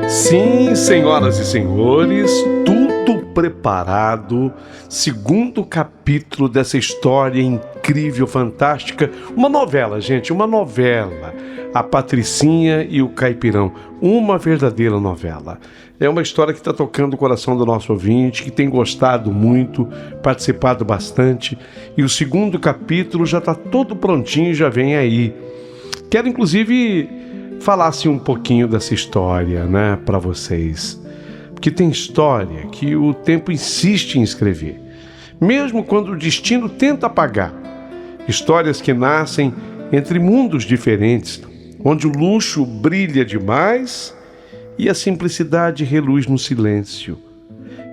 Sim, senhoras e senhores, tudo preparado, segundo capítulo dessa história incrível, fantástica, uma novela, gente, uma novela, A Patricinha e o Caipirão, uma verdadeira novela. É uma história que está tocando o coração do nosso ouvinte, que tem gostado muito, participado bastante, e o segundo capítulo já está todo prontinho, já vem aí. Quero, inclusive, falasse um pouquinho dessa história, né, para vocês. Porque tem história que o tempo insiste em escrever, mesmo quando o destino tenta apagar. Histórias que nascem entre mundos diferentes, onde o luxo brilha demais e a simplicidade reluz no silêncio.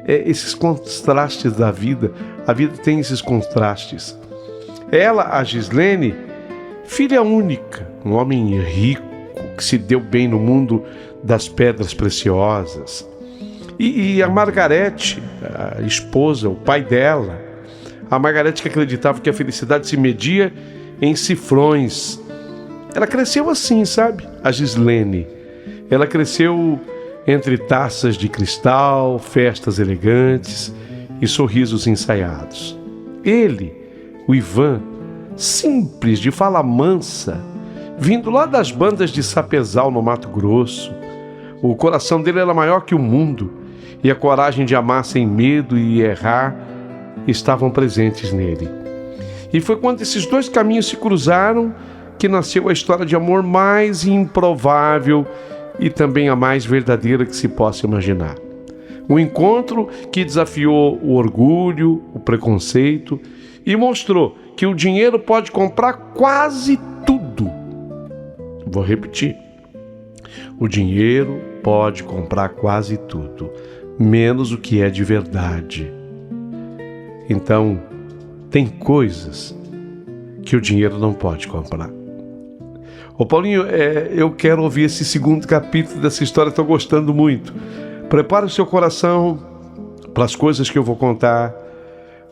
Esses contrastes da vida, a vida tem esses contrastes. Ela, a Gislene, filha única, um homem rico, que se deu bem no mundo das pedras preciosas. E a Margarete, a esposa, o pai dela, a Margarete que acreditava que a felicidade se media em cifrões. Ela cresceu assim, sabe? A Gislene. Ela cresceu entre taças de cristal, festas elegantes e sorrisos ensaiados. Ele, o Ivan, simples, de fala mansa, vindo lá das bandas de Sapezal, no Mato Grosso. O coração dele era maior que o mundo e a coragem de amar sem medo e errar estavam presentes nele. E foi quando esses dois caminhos se cruzaram que nasceu a história de amor mais improvável e também a mais verdadeira que se possa imaginar. Um encontro que desafiou o orgulho, o preconceito e mostrou que o dinheiro pode comprar quase tudo. Vou repetir. O dinheiro pode comprar quase tudo, menos o que é de verdade. Então, tem coisas que o dinheiro não pode comprar. Ô Paulinho, eu quero ouvir esse segundo capítulo dessa história, estou gostando muito. Prepare o seu coração para as coisas que eu vou contar,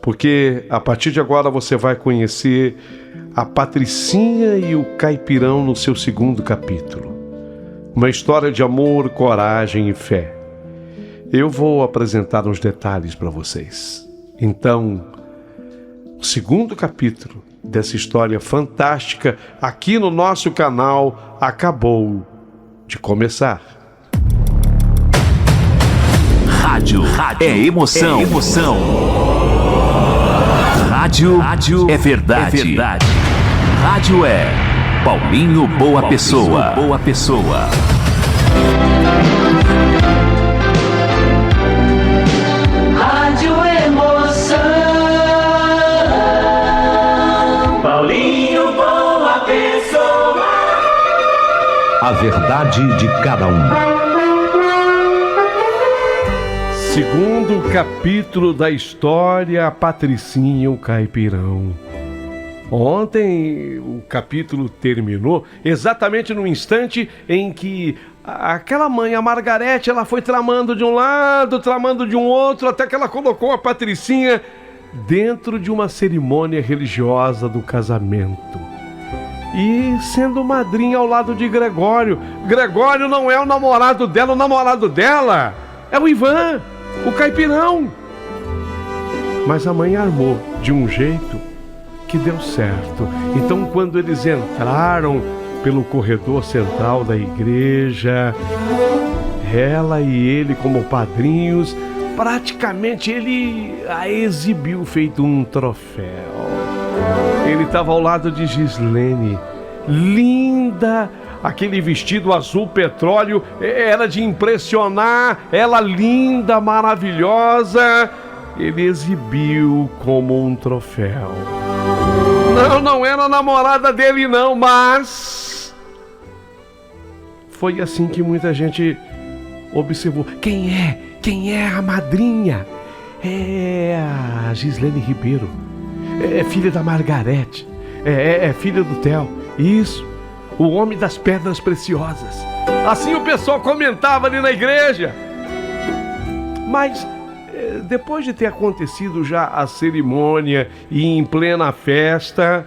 porque a partir de agora você vai conhecer a Patricinha e o Caipirão no seu segundo capítulo. Uma história de amor, coragem e fé. Eu vou apresentar uns detalhes para vocês. Então, o segundo capítulo dessa história fantástica aqui no nosso canal acabou de começar. Rádio é emoção. Rádio é verdade. Rádio é Paulinho Boa Pessoa. Rádio Emoção. Paulinho Boa Pessoa. A verdade de cada um. Segundo capítulo da história, a Patricinha e o Caipirão. Ontem o capítulo terminou exatamente no instante em que aquela mãe, a Margarete, ela foi tramando de um lado, tramando de um outro, até que ela colocou a Patricinha dentro de uma cerimônia religiosa do casamento. E sendo madrinha ao lado de Gregório. Gregório não é o namorado dela é o Ivan, o Caipirão. Mas a mãe armou de um jeito que deu certo. Então, quando eles entraram pelo corredor central da igreja, ela e ele como padrinhos, praticamente ele a exibiu feito um troféu. Ele estava ao lado de Gislene linda, aquele vestido azul petróleo era de impressionar, ela linda, maravilhosa. Ele exibiu como um troféu. Não era a namorada dele não, mas foi assim que muita gente observou. Quem é a madrinha? É a Gislene Ribeiro, é filha da Margarete, é filha do Theo. Isso, o homem das pedras preciosas. Assim o pessoal comentava ali na igreja. Mas depois de ter acontecido já a cerimônia e em plena festa,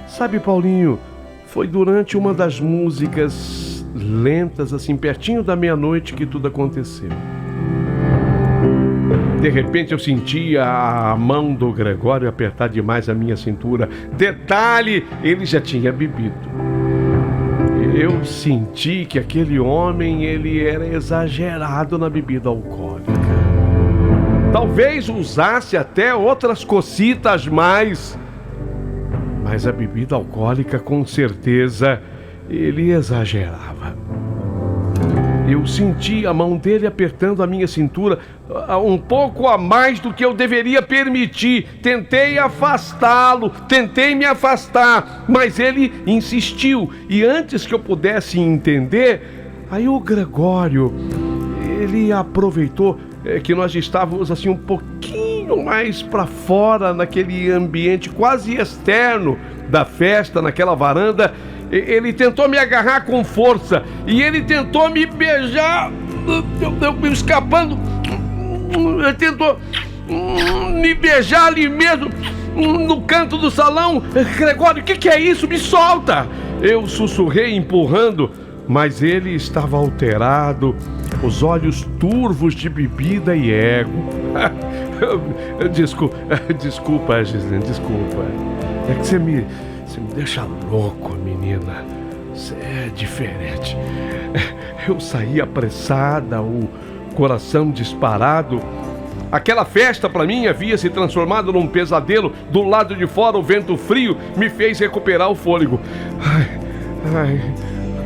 sabe, Paulinho, foi durante uma das músicas lentas, assim, pertinho da meia-noite, que tudo aconteceu. De repente eu sentia a mão do Gregório apertar demais a minha cintura. Detalhe, ele já tinha bebido. Eu senti que aquele homem, ele era exagerado na bebida alcoólica. Talvez usasse até outras cocitas mais. Mas a bebida alcoólica, com certeza, ele exagerava. Eu senti a mão dele apertando a minha cintura um pouco a mais do que eu deveria permitir. Tentei afastá-lo, tentei me afastar, mas ele insistiu. E antes que eu pudesse entender, aí o Gregório, ele aproveitou que nós estávamos assim um pouquinho mais para fora, naquele ambiente quase externo da festa, naquela varanda. Ele tentou me agarrar com força e ele tentou me beijar, eu escapando. Ele tentou me beijar ali mesmo, no canto do salão. Gregório, o que é isso? Me solta! Eu sussurrei, empurrando, mas ele estava alterado, os olhos turvos de bebida e ego. Desculpa, Gislene, desculpa. É que você me deixa louco, menina. Você é diferente. Eu saí apressada, o coração disparado. Aquela festa pra mim havia se transformado num pesadelo. Do lado de fora, o vento frio me fez recuperar o fôlego. Ai,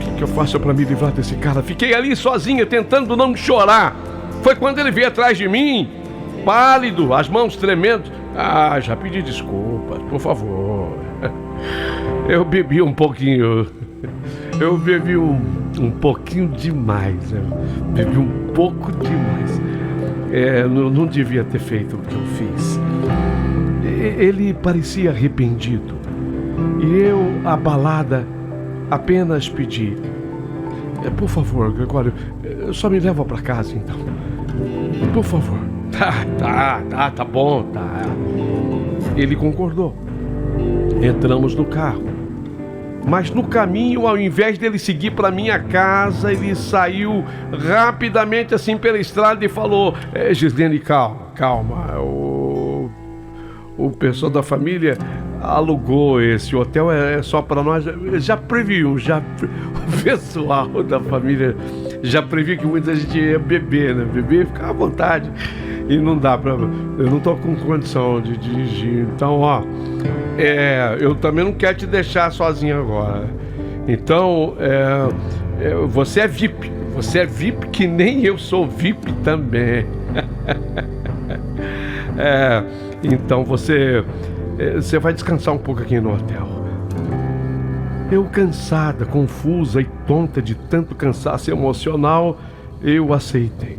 o que eu faço pra me livrar desse cara? Fiquei ali sozinha, tentando não chorar. Foi quando ele veio atrás de mim, pálido, as mãos tremendo. Já pedi desculpas, por favor. Eu bebi um pouquinho. Eu bebi um pouquinho demais. Eu bebi um pouco demais. Não devia ter feito o que eu fiz. Ele parecia arrependido. E eu, abalada, apenas pedi: por favor, Gregório, só me leva pra casa então. Por favor. Tá bom, tá. Ele concordou. Entramos no carro. Mas no caminho, ao invés dele seguir para minha casa, ele saiu rapidamente assim pela estrada e falou: Gislene, calma. O pessoal da família alugou esse hotel, é só para nós. Já previu, o pessoal da família já previu que muita gente ia beber, né? Beber, ficar à vontade. E não dá pra... Eu não tô com condição de dirigir. Então, eu também não quero te deixar sozinho agora. Então, você é VIP. Você é VIP que nem eu sou VIP também. Então você vai descansar um pouco aqui no hotel. Eu, cansada, confusa e tonta de tanto cansaço emocional, eu aceitei.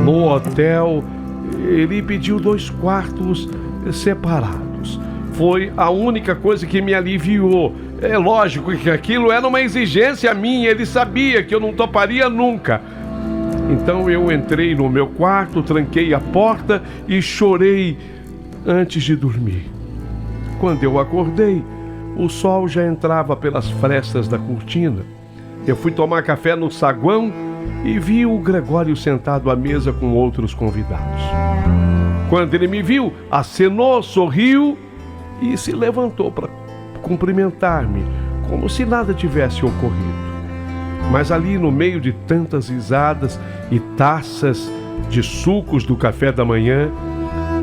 No hotel, ele pediu 2 quartos separados. Foi a única coisa que me aliviou. É lógico que aquilo era uma exigência minha, ele sabia que eu não toparia nunca. Então eu entrei no meu quarto, tranquei a porta e chorei antes de dormir. Quando eu acordei, o sol já entrava pelas frestas da cortina. Eu fui tomar café no saguão e vi o Gregório sentado à mesa com outros convidados. Quando ele me viu, acenou, sorriu e se levantou para cumprimentar-me, como se nada tivesse ocorrido. Mas ali, no meio de tantas risadas e taças de sucos do café da manhã,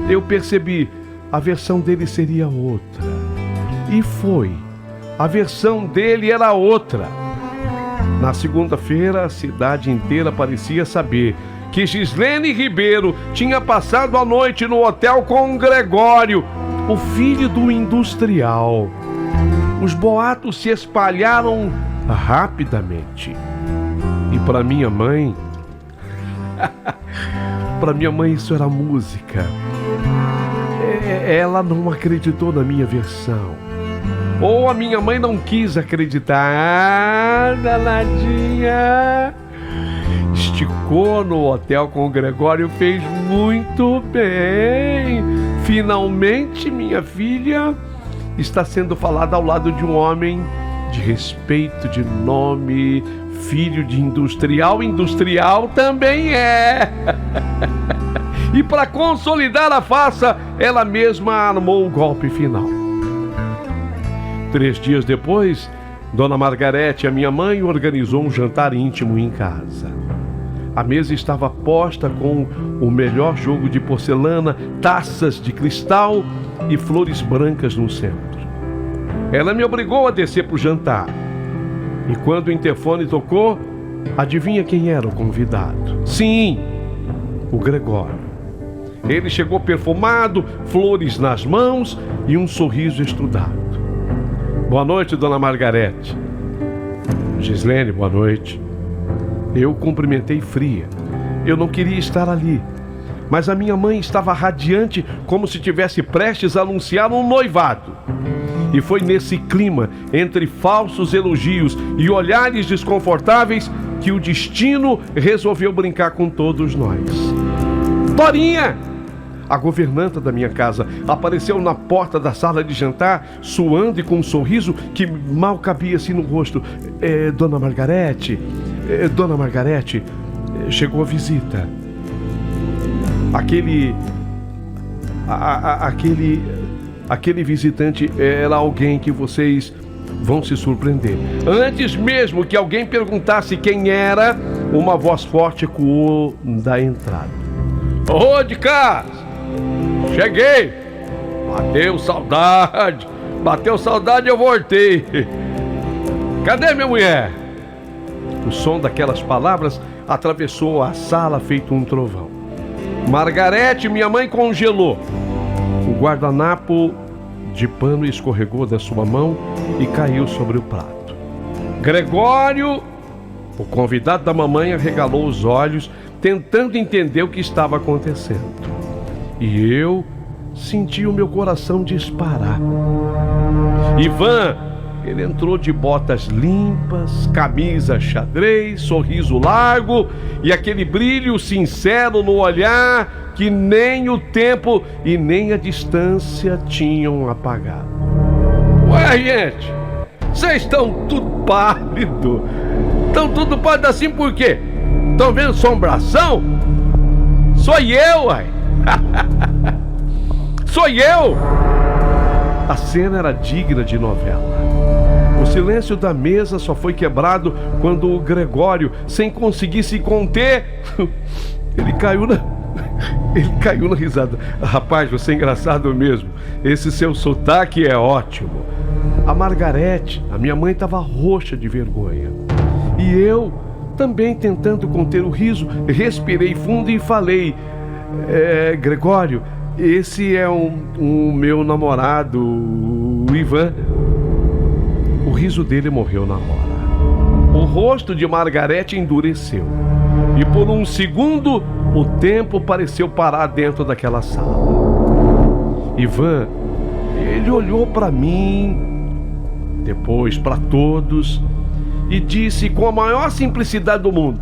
eu percebi: a versão dele seria outra. E foi a versão dele era outra. Na segunda-feira, a cidade inteira parecia saber que Gislene Ribeiro tinha passado a noite no hotel com Gregório, o filho do industrial. Os boatos se espalharam rapidamente. E para minha mãe, isso era música. Ela não acreditou na minha versão. Ou a minha mãe não quis acreditar. Ah, danadinha! Esticou no hotel com o Gregório, fez muito bem. Finalmente, minha filha está sendo falada ao lado de um homem de respeito, de nome, filho de industrial. Industrial também é. E para consolidar a farsa, ela mesma armou o golpe final. 3 dias depois, Dona Margarete, a minha mãe, organizou um jantar íntimo em casa. A mesa estava posta com o melhor jogo de porcelana, taças de cristal e flores brancas no centro. Ela me obrigou a descer para o jantar. E quando o interfone tocou, adivinha quem era o convidado? Sim, o Gregório. Ele chegou perfumado, flores nas mãos e um sorriso estudado. Boa noite, Dona Margarete. Gislene, boa noite. Eu cumprimentei fria. Eu não queria estar ali, mas a minha mãe estava radiante, como se tivesse prestes a anunciar um noivado. E foi nesse clima, entre falsos elogios e olhares desconfortáveis, que o destino resolveu brincar com todos nós. Dorinha, a governanta da minha casa, apareceu na porta da sala de jantar, suando e com um sorriso que mal cabia assim no rosto. Dona Margarete, chegou a visita. Aquele visitante era alguém que vocês vão se surpreender. Antes mesmo que alguém perguntasse quem era, uma voz forte ecoou da entrada. Ô, de casa! Cheguei! Bateu saudade, eu voltei. Cadê minha mulher? O som daquelas palavras atravessou a sala feito um trovão. Margarete, minha mãe, congelou. O guardanapo de pano escorregou da sua mão e caiu sobre o prato. Gregório, o convidado da mamãe, arregalou os olhos, tentando entender o que estava acontecendo. E eu senti o meu coração disparar. Ivan, ele entrou de botas limpas, camisa xadrez, sorriso largo e aquele brilho sincero no olhar que nem o tempo e nem a distância tinham apagado. Ué, gente, vocês estão tudo pálido. Estão tudo pálido assim por quê? Estão vendo assombração? Sou eu, uai. Sou eu! A cena era digna de novela. O silêncio da mesa só foi quebrado quando o Gregório, sem conseguir se conter, ele caiu na risada. Rapaz, você é engraçado mesmo. Esse seu sotaque é ótimo. A Margarete, a minha mãe, estava roxa de vergonha. E eu, também tentando conter o riso, respirei fundo e falei: Gregório, esse é o meu namorado, o Ivan. O riso dele morreu na hora. O rosto de Margarete endureceu. E por um segundo, o tempo pareceu parar dentro daquela sala. Ivan, ele olhou para mim, depois para todos, e disse com a maior simplicidade do mundo: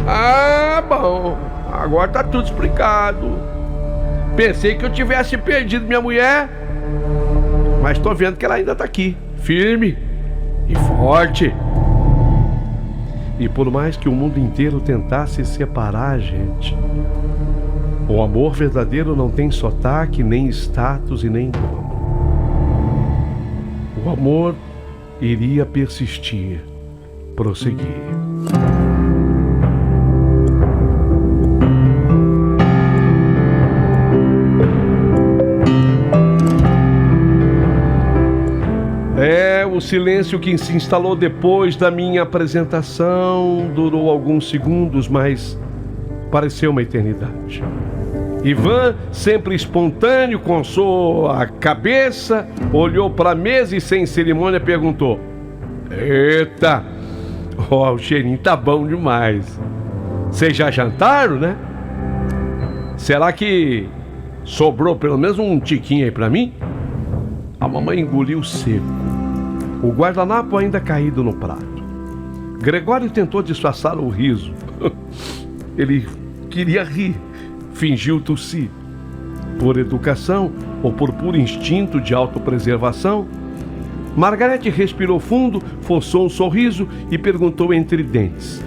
Ah, bom, agora tá tudo explicado. Pensei que eu tivesse perdido minha mulher, mas tô vendo que ela ainda tá aqui, firme e forte. E por mais que o mundo inteiro tentasse separar a gente, o amor verdadeiro não tem sotaque, nem status e nem dono. O amor iria persistir, prosseguir. O silêncio que se instalou depois da minha apresentação durou alguns segundos, mas pareceu uma eternidade. Ivan, sempre espontâneo, coçou a cabeça, olhou para a mesa e sem cerimônia perguntou: eita, o cheirinho tá bom demais. Vocês já jantaram, né? Será que sobrou pelo menos um tiquinho aí pra mim? A mamãe engoliu seco, o guardanapo ainda caído no prato. Gregório tentou disfarçar o riso. Ele queria rir, fingiu tossir. Por educação ou por puro instinto de autopreservação, Margarete respirou fundo, forçou um sorriso e perguntou entre dentes: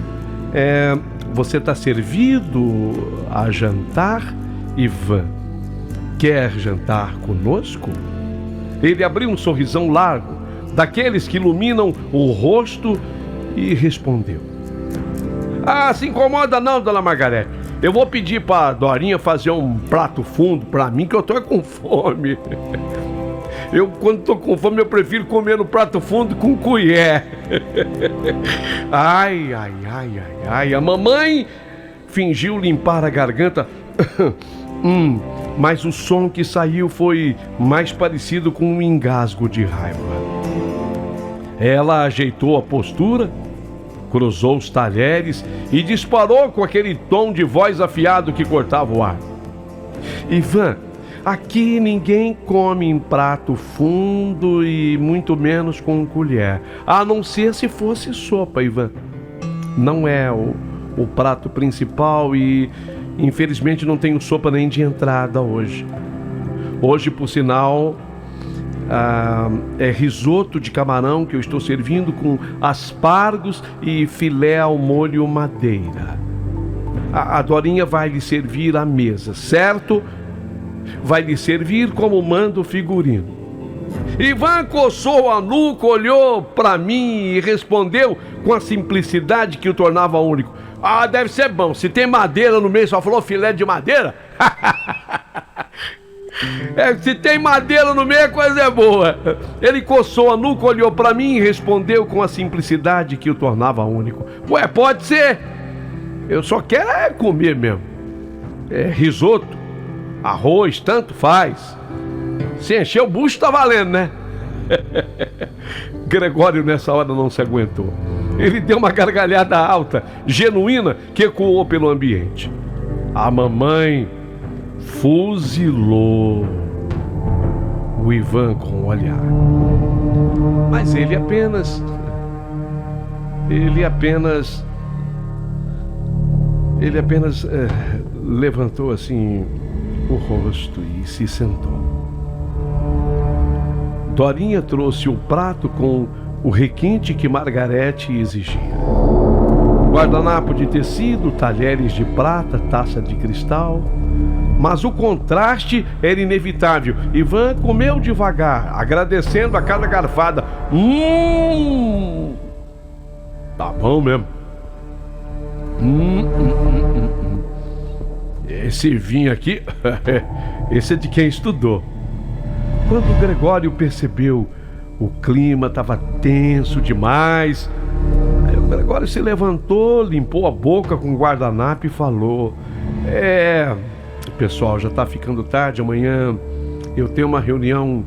você está servido a jantar, Ivan? Quer jantar conosco? Ele abriu um sorrisão largo, daqueles que iluminam o rosto, e respondeu: se incomoda não, dona Margarete. Eu vou pedir para Dorinha fazer um prato fundo para mim, que eu tô com fome. Eu, quando tô com fome, eu prefiro comer no prato fundo com colher. Ai. A mamãe fingiu limpar a garganta, mas o som que saiu foi mais parecido com um engasgo de raiva. Ela ajeitou a postura, cruzou os talheres e disparou com aquele tom de voz afiado que cortava o ar: Ivan, aqui ninguém come em prato fundo e muito menos com colher, a não ser se fosse sopa, Ivan. Não é o prato principal e infelizmente não tenho sopa nem de entrada hoje. Hoje, por sinal, é risoto de camarão que eu estou servindo com aspargos e filé ao molho madeira. A Dorinha vai lhe servir à mesa, certo? Vai lhe servir como manda o figurino. Ivan coçou a nuca, olhou para mim e respondeu com a simplicidade que o tornava único: deve ser bom. Se tem madeira no meio, só falou filé de madeira? Se tem madeira no meio, a coisa é boa. Ele coçou a nuca, olhou para mim e respondeu com a simplicidade que o tornava único: ué, pode ser. Eu só quero comer mesmo. Risoto, arroz, tanto faz. Se encher o bucho tá valendo, né? Gregório nessa hora não se aguentou. Ele deu uma gargalhada alta, genuína, que ecoou pelo ambiente. A mamãe fuzilou o Ivan com o olhar. Mas ele apenas levantou assim o rosto e se sentou. Dorinha trouxe o prato com o requinte que Margarete exigia: guardanapo de tecido, talheres de prata, taça de cristal. Mas o contraste era inevitável. Ivan comeu devagar, agradecendo a cada garfada. Tá bom mesmo. Esse vinho aqui, esse é de quem estudou. Quando Gregório percebeu o clima estava tenso demais, aí o Gregório se levantou, limpou a boca com o guardanapo e falou: pessoal, já está ficando tarde, amanhã eu tenho uma reunião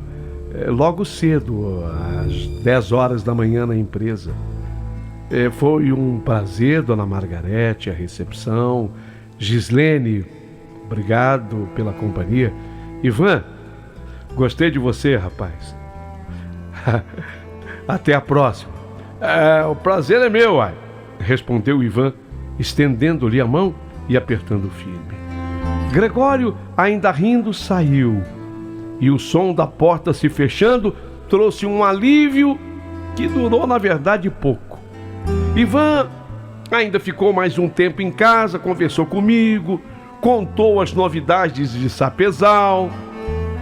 logo cedo, às 10 horas da manhã na empresa. Foi um prazer, dona Margarete, a recepção. Gislene, obrigado pela companhia. Ivan, gostei de você, rapaz. Até a próxima. O prazer é meu, uai, respondeu Ivan, estendendo-lhe a mão e apertando firme. Gregório, ainda rindo, saiu, e o som da porta se fechando trouxe um alívio que durou, na verdade, pouco. Ivan ainda ficou mais um tempo em casa, conversou comigo, contou as novidades de Sapezal,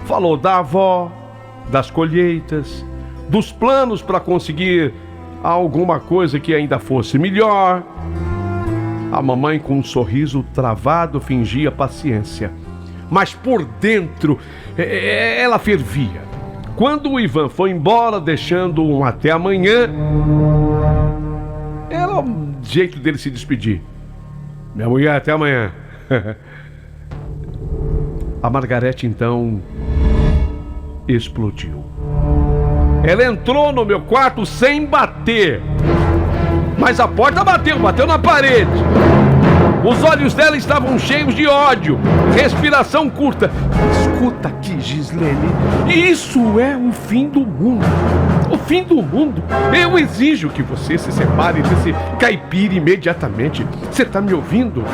falou da avó, das colheitas, dos planos para conseguir alguma coisa que ainda fosse melhor. A mamãe, com um sorriso travado, fingia paciência, mas por dentro ela fervia. Quando o Ivan foi embora, deixando um até amanhã, era o jeito dele se despedir. Minha mulher, até amanhã. A Margarete então explodiu. Ela entrou no meu quarto sem bater, mas a porta bateu na parede. Os olhos dela estavam cheios de ódio, respiração curta. Escuta aqui, Gislene, isso é o fim do mundo. O fim do mundo. Eu exijo que você se separe desse caipira imediatamente. Você tá me ouvindo?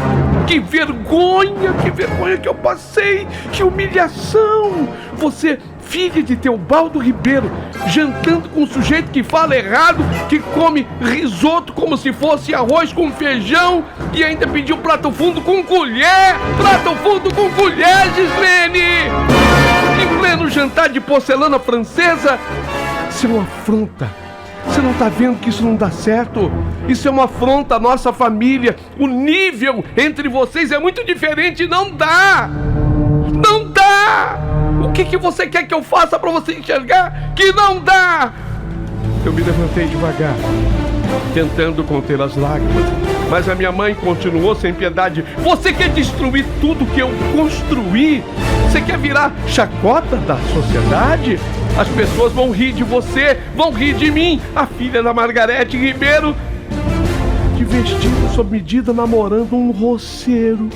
Que vergonha que eu passei. Que humilhação. Você, filha de Teobaldo Ribeiro, jantando com um sujeito que fala errado, que come risoto como se fosse arroz com feijão e ainda pediu prato fundo com colher. Prato fundo com colher, Gislene! Em pleno jantar de porcelana francesa. Isso é uma afronta. Você não tá vendo que isso não dá certo? Isso é uma afronta à nossa família. O nível entre vocês é muito diferente. Não dá! Não dá! O que você quer que eu faça pra você enxergar que não dá? Eu me levantei devagar, tentando conter as lágrimas, mas a minha mãe continuou sem piedade. Você quer destruir tudo que eu construí? Você quer virar chacota da sociedade? As pessoas vão rir de você, vão rir de mim, a filha da Margarete Ribeiro, de vestido sob medida, namorando um roceiro.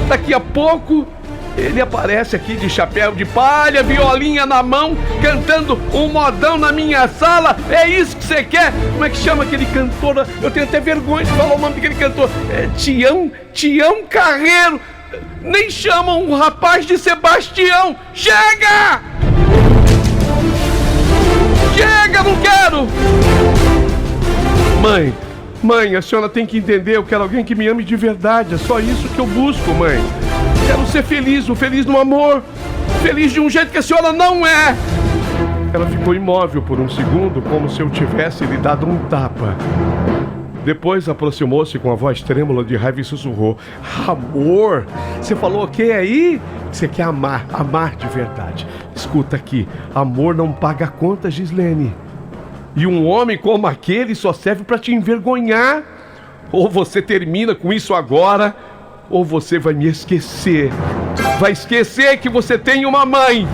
Daqui a pouco ele aparece aqui de chapéu de palha, violinha na mão, cantando um modão na minha sala. É isso que você quer? Como é que chama aquele cantor? Eu tenho até vergonha de falar o nome daquele cantor. Tião Carreiro. Nem chamam um rapaz de Sebastião. Chega! Chega, não quero! Mãe, a senhora tem que entender, eu quero alguém que me ame de verdade. É só isso que eu busco, mãe. Quero ser feliz, feliz no amor, feliz de um jeito que a senhora não é. Ela ficou imóvel por um segundo, como se eu tivesse lhe dado um tapa. Depois aproximou-se com a voz trêmula de raiva e sussurrou: amor, você falou o que aí? Você quer amar de verdade. Escuta aqui, amor não paga conta, Gislene. E um homem como aquele só serve para te envergonhar. Ou você termina com isso agora, ou você vai me esquecer. Vai esquecer que você tem uma mãe.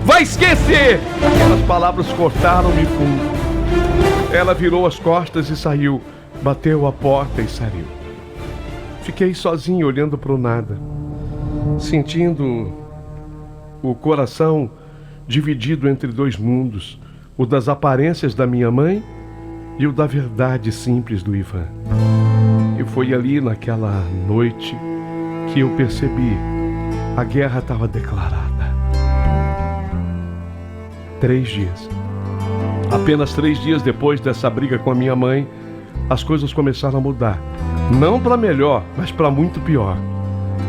Vai esquecer! Aquelas palavras cortaram-me fundo. Ela virou as costas e saiu. Bateu a porta e saiu. Fiquei sozinho olhando para o nada, sentindo o coração dividido entre dois mundos. O das aparências da minha mãe e o da verdade simples do Ivan. E foi ali naquela noite que eu percebi: a guerra estava declarada. 3 dias. Apenas 3 dias depois dessa briga com a minha mãe, as coisas começaram a mudar. Não para melhor, mas para muito pior.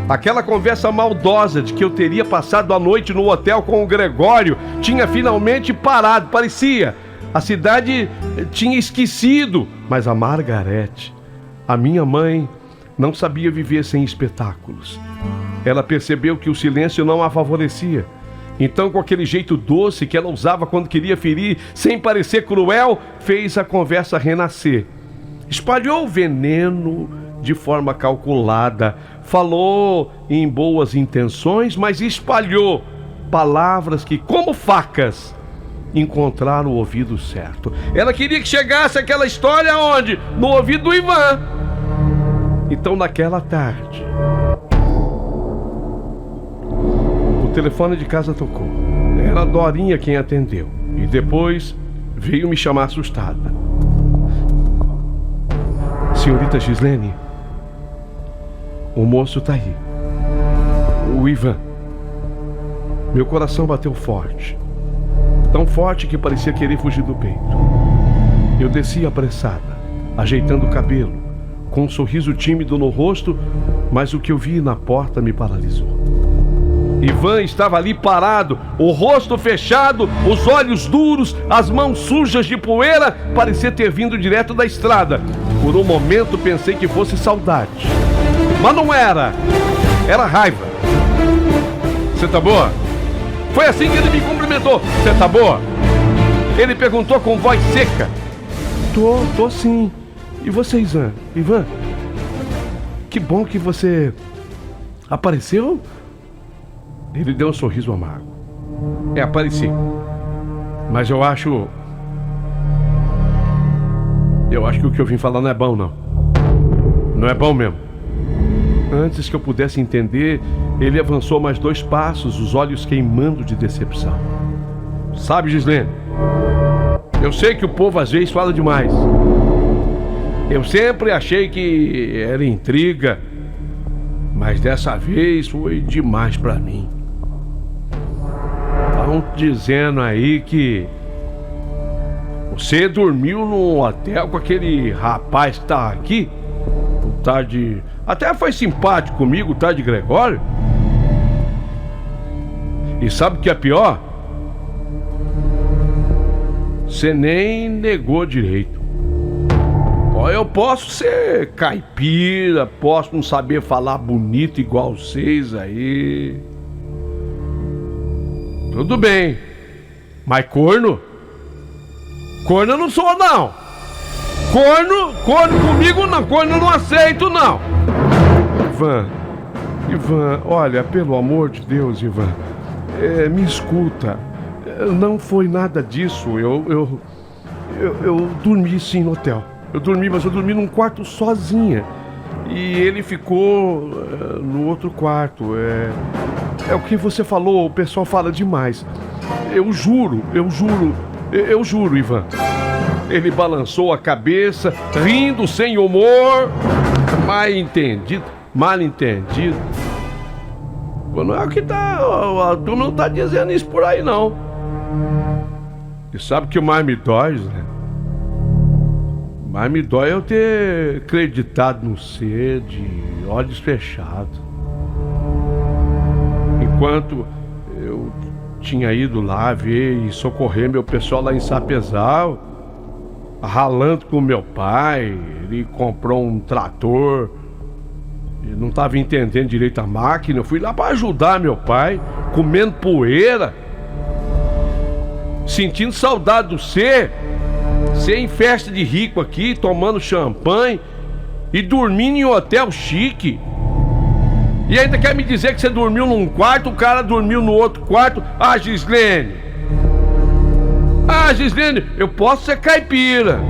Aquela conversa maldosa de que eu teria passado a noite no hotel com o Gregório tinha finalmente parado. Parecia. A cidade tinha esquecido. Mas a Margarete, a minha mãe, não sabia viver sem espetáculos. Ela percebeu que o silêncio não a favorecia. Então, com aquele jeito doce que ela usava quando queria ferir, sem parecer cruel, fez a conversa renascer. Espalhou o veneno de forma calculada, falou em boas intenções, mas espalhou palavras que, como facas, encontraram o ouvido certo. Ela queria que chegasse aquela história aonde? No ouvido do Ivan. Então, naquela tarde, o telefone de casa tocou. Era a Dorinha quem atendeu. E depois veio me chamar assustada. Senhorita Gislene, o moço tá aí. O Ivan. Meu coração bateu forte. Tão forte que parecia querer fugir do peito. Eu desci apressada, ajeitando o cabelo, com um sorriso tímido no rosto, mas o que eu vi na porta me paralisou. Ivan estava ali parado, o rosto fechado, os olhos duros, as mãos sujas de poeira, parecia ter vindo direto da estrada. Por um momento pensei que fosse saudade, mas não era. Era raiva. Você tá boa? Foi assim que ele me cumprimentou. Você tá boa? Ele perguntou com voz seca. Tô sim. E você, Ivan? Que bom que você apareceu. Ele deu um sorriso amargo. Apareci. Mas eu acho que o que eu vim falar não é bom, não. Não é bom mesmo. Antes que eu pudesse entender, ele avançou mais 2 passos, os olhos queimando de decepção. Sabe, Gislene, eu sei que o povo às vezes fala demais. Eu sempre achei que era intriga, mas dessa vez foi demais pra mim. Estão dizendo aí que você dormiu num hotel com aquele rapaz que tá aqui, o tal de... Até foi simpático comigo, o tal de Gregório. E sabe o que é pior? Você nem negou direito. Ó, eu posso ser caipira, posso não saber falar bonito igual vocês aí. Tudo bem. Mas corno? Corno eu não sou, não. Corno comigo não. Corno eu não aceito, não. Ivan, olha, pelo amor de Deus, Ivan, me escuta. Não foi nada disso. Eu dormi sim no hotel. Mas eu dormi num quarto sozinha. E ele ficou no outro quarto. É o que você falou, o pessoal fala demais. Eu juro, Ivan. Ele balançou a cabeça, rindo sem humor. Mal entendido. Não é o que tá. Tu não tá dizendo isso por aí, não. E sabe o que mais me dói, né? Mais me dói eu ter acreditado no ser de olhos fechados. Enquanto eu tinha ido lá ver e socorrer meu pessoal lá em Sapezal, ralando com meu pai, ele comprou um trator. Eu não estava entendendo direito a máquina. Eu fui lá para ajudar meu pai, comendo poeira, sentindo saudade do ser em festa de rico aqui, tomando champanhe e dormindo em hotel chique. E ainda quer me dizer que você dormiu num quarto, o cara dormiu no outro quarto. Gislene, eu posso ser caipira,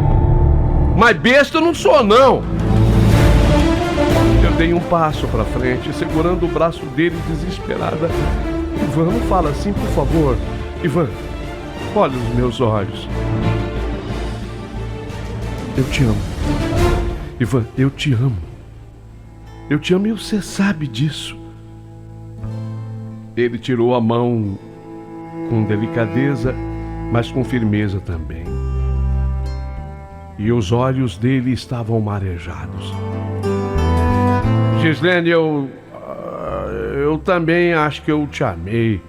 mas besta eu não sou, não. Eu dei um passo pra frente, segurando o braço dele desesperada. Ivan, não fala assim, por favor. Ivan, olha os meus olhos. Eu te amo. Ivan, eu te amo. Eu te amo e você sabe disso. Ele tirou a mão com delicadeza, mas com firmeza também. E os olhos dele estavam marejados. Gislene, eu também acho que eu te amei.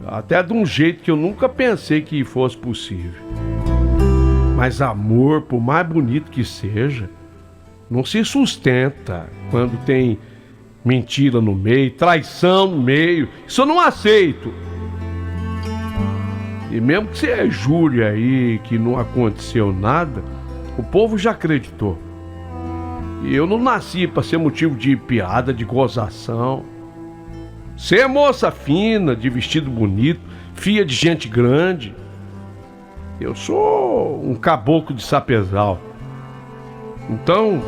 Até de um jeito que eu nunca pensei que fosse possível. Mas amor, por mais bonito que seja, não se sustenta quando tem mentira no meio, traição no meio. Isso eu não aceito. E mesmo que você jure aí que não aconteceu nada, o povo já acreditou. E eu não nasci para ser motivo de piada, de gozação. Você é moça fina, de vestido bonito, filha de gente grande. Eu sou um caboclo de Sapezal. Então,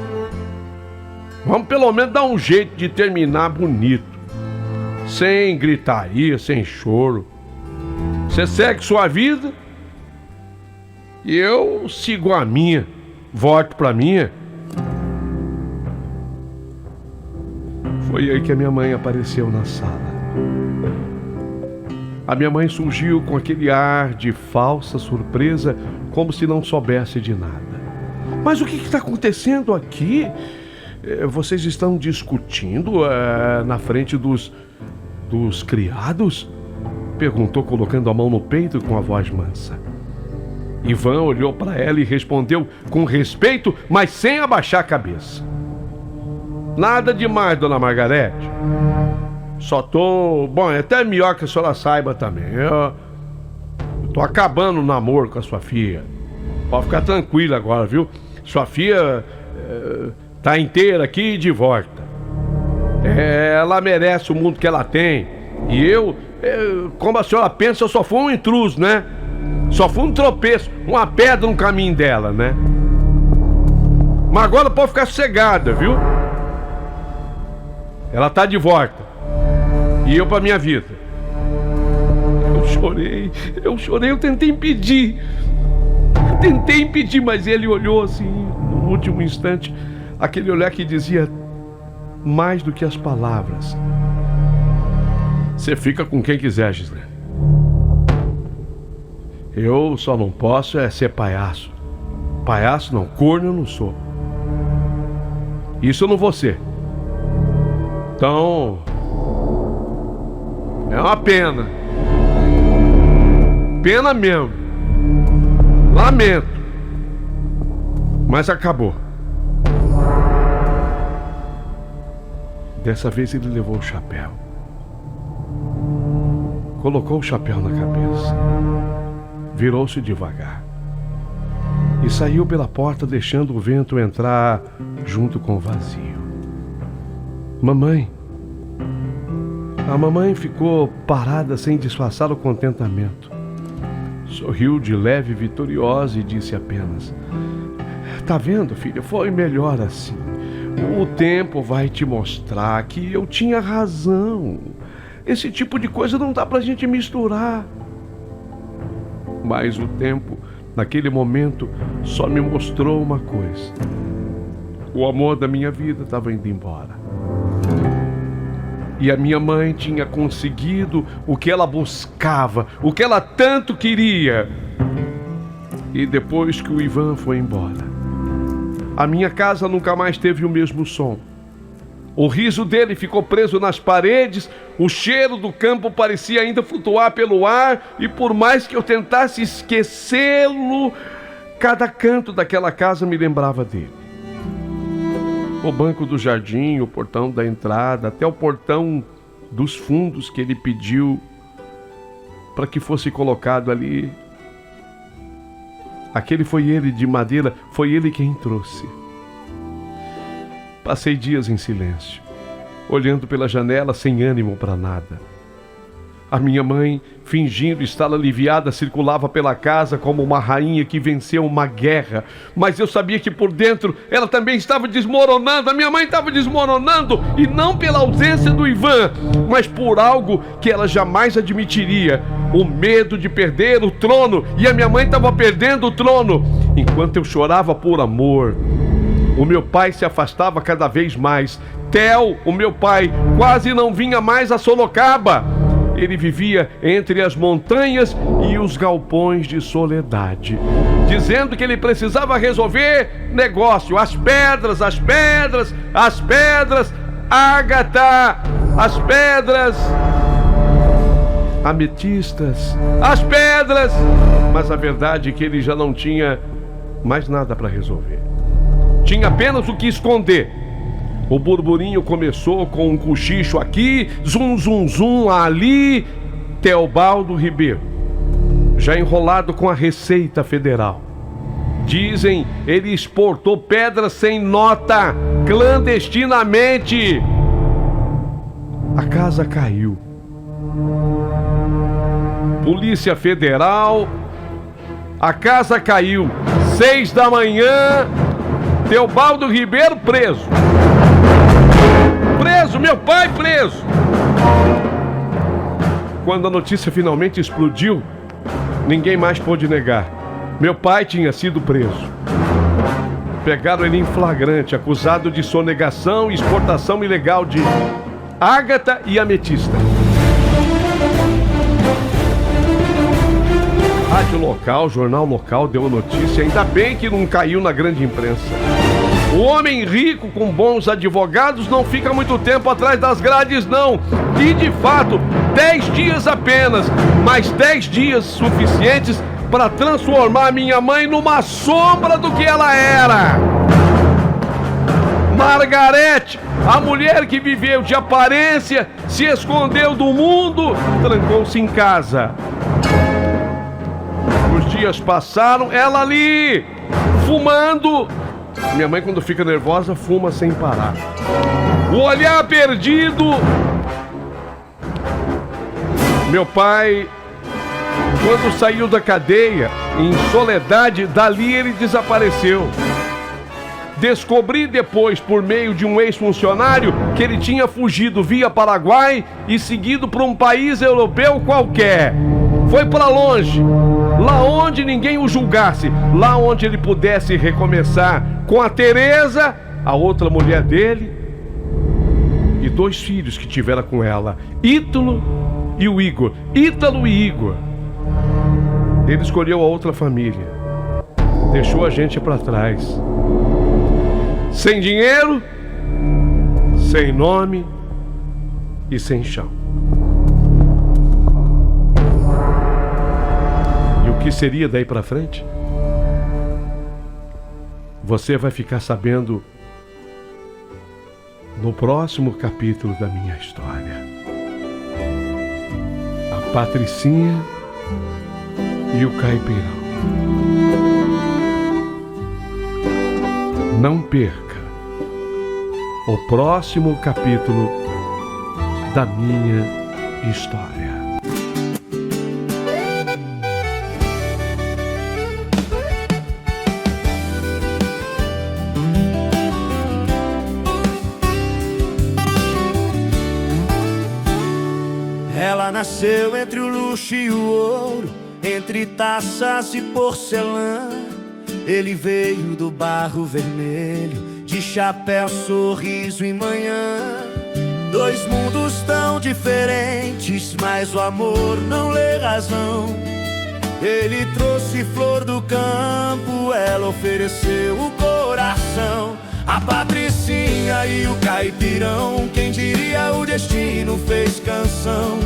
vamos pelo menos dar um jeito de terminar bonito. Sem gritaria, sem choro. Você segue sua vida e eu sigo a minha. Volto pra minha. Foi aí que a minha mãe apareceu na sala. A minha mãe surgiu com aquele ar de falsa surpresa, como se não soubesse de nada. Mas o que está acontecendo aqui? Vocês estão discutindo na frente dos criados? Perguntou, colocando a mão no peito com a voz mansa. Ivan olhou para ela e respondeu com respeito, mas sem abaixar a cabeça. Nada demais, dona Margarete. Só tô... Bom, é até melhor que a senhora saiba também. Eu tô acabando o namoro com a sua filha. Pode ficar tranquila agora, viu? Sua filha tá inteira aqui e de volta. Ela merece o mundo que ela tem. E eu, como a senhora pensa, eu só fui um intruso, né? Só fui um tropeço, uma pedra no caminho dela, né? Mas agora pode ficar sossegada, viu? Ela tá de volta. E eu pra minha vida. Eu chorei, eu tentei impedir. Mas ele olhou assim, no último instante, aquele olhar que dizia mais do que as palavras. Você fica com quem quiser, Gislene. Eu só não posso ser palhaço. Palhaço não, corno eu não sou. Isso eu não vou ser. Então, é uma pena. Pena mesmo. Lamento. Mas acabou. Dessa vez ele levou o chapéu. Colocou o chapéu na cabeça. Virou-se devagar. E saiu pela porta, deixando o vento entrar junto com o vazio. Mamãe. A mamãe ficou parada sem disfarçar o contentamento. Sorriu de leve e vitoriosa e disse apenas: tá vendo, filha? Foi melhor assim. O tempo vai te mostrar que eu tinha razão. Esse tipo de coisa não dá pra gente misturar. Mas o tempo, naquele momento, só me mostrou uma coisa. O amor da minha vida estava indo embora. E a minha mãe tinha conseguido o que ela buscava, o que ela tanto queria. E depois que o Ivan foi embora, a minha casa nunca mais teve o mesmo som. O riso dele ficou preso nas paredes, o cheiro do campo parecia ainda flutuar pelo ar, e por mais que eu tentasse esquecê-lo, cada canto daquela casa me lembrava dele. O banco do jardim, o portão da entrada, até o portão dos fundos que ele pediu para que fosse colocado ali. Aquele foi ele de madeira, foi ele quem trouxe. Passei dias em silêncio, olhando pela janela sem ânimo para nada. A minha mãe, fingindo estar aliviada, circulava pela casa como uma rainha que venceu uma guerra. Mas eu sabia que por dentro ela também estava desmoronando. A minha mãe estava desmoronando, e não pela ausência do Ivan, mas por algo que ela jamais admitiria: o medo de perder o trono. E a minha mãe estava perdendo o trono. Enquanto eu chorava por amor, o meu pai se afastava cada vez mais. Theo, o meu pai, quase não vinha mais a Sorocaba. Ele vivia entre as montanhas e os galpões de Soledade, dizendo que ele precisava resolver negócio. As pedras, Ágata, as pedras, ametistas, as pedras. Mas a verdade é que ele já não tinha mais nada para resolver. Tinha apenas o que esconder. O burburinho começou com um cochicho aqui, zum, zum, zum ali. Teobaldo Ribeiro, já enrolado com a Receita Federal. Dizem, ele exportou pedras sem nota, clandestinamente. A casa caiu. Polícia Federal. A casa caiu. 6 da manhã. Teobaldo Ribeiro preso. Preso, meu pai preso. Quando a notícia finalmente explodiu, ninguém mais pôde negar. Meu pai tinha sido preso. Pegaram ele em flagrante, acusado de sonegação e exportação ilegal de ágata e ametista. Rádio local, jornal local deu a notícia. Ainda bem que não caiu na grande imprensa. O homem rico com bons advogados não fica muito tempo atrás das grades, não. E de fato, 10 dias apenas, mas 10 dias suficientes para transformar minha mãe numa sombra do que ela era. Margarete, a mulher que viveu de aparência, se escondeu do mundo, trancou-se em casa. Os dias passaram, ela ali, fumando. Minha mãe, quando fica nervosa, fuma sem parar. O olhar perdido. Meu pai, quando saiu da cadeia, em soledade, dali ele desapareceu. Descobri depois, por meio de um ex-funcionário, que ele tinha fugido via Paraguai e seguido para um país europeu qualquer. Foi para longe, lá onde ninguém o julgasse, lá onde ele pudesse recomeçar com a Tereza, a outra mulher dele, e 2 filhos que tivera com ela, Ítalo e o Igor. Ítalo e Igor. Ele escolheu a outra família, deixou a gente para trás. Sem dinheiro, sem nome e sem chão. E o que seria daí pra frente? Você vai ficar sabendo no próximo capítulo da minha história. A Patricinha e o Caipirão. Não perca o próximo capítulo da minha história. Ela nasceu entre o luxo e o ouro, entre taças e porcelana. Ele veio do barro vermelho, de chapéu, sorriso e manhã. 2 mundos tão diferentes, mas o amor não lê razão. Ele trouxe flor do campo, ela ofereceu o coração. A Patricinha e o Caipirão, quem diria o destino fez canção.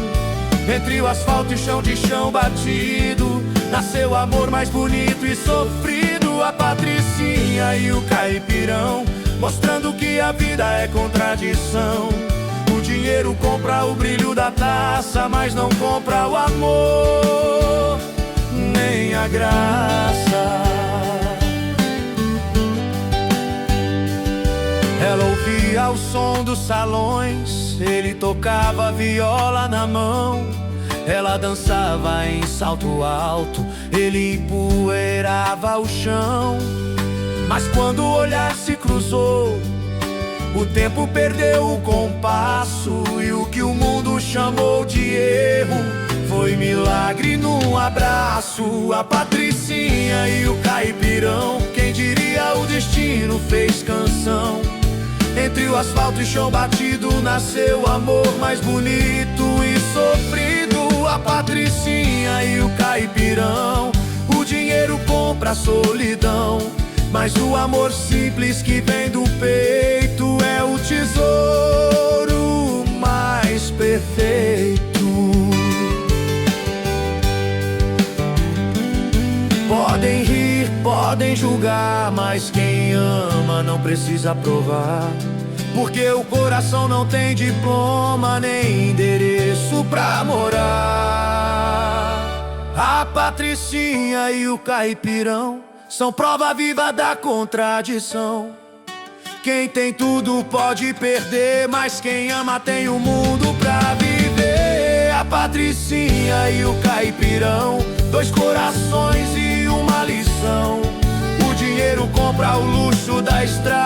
Entre o asfalto e chão de chão batido, nasceu o amor mais bonito e sofrido. A Patricinha e o Caipirão, mostrando que a vida é contradição. O dinheiro compra o brilho da taça, mas não compra o amor, nem a graça. Ela ouvia o som dos salões, ele tocava viola na mão. Ela dançava em salto alto, ele empoeirava o chão. Mas quando o olhar se cruzou, o tempo perdeu o compasso. E o que o mundo chamou de erro foi milagre num abraço. A Patricinha e o Caipirão, quem diria o destino fez canção. Entre o asfalto e chão batido, nasceu o amor mais bonito e sofrido. A Patricinha e o Caipirão, o dinheiro compra a solidão, mas o amor simples que vem do peito é o tesouro mais perfeito. Podem rir, podem julgar, mas quem ama não precisa provar. Porque o coração não tem diploma nem endereço pra morar. A Patricinha e o Caipirão são prova viva da contradição. Quem tem tudo pode perder, mas quem ama tem o mundo pra viver. A Patricinha e o Caipirão, 2 corações e uma lição. O dinheiro compra o luxo da estrada,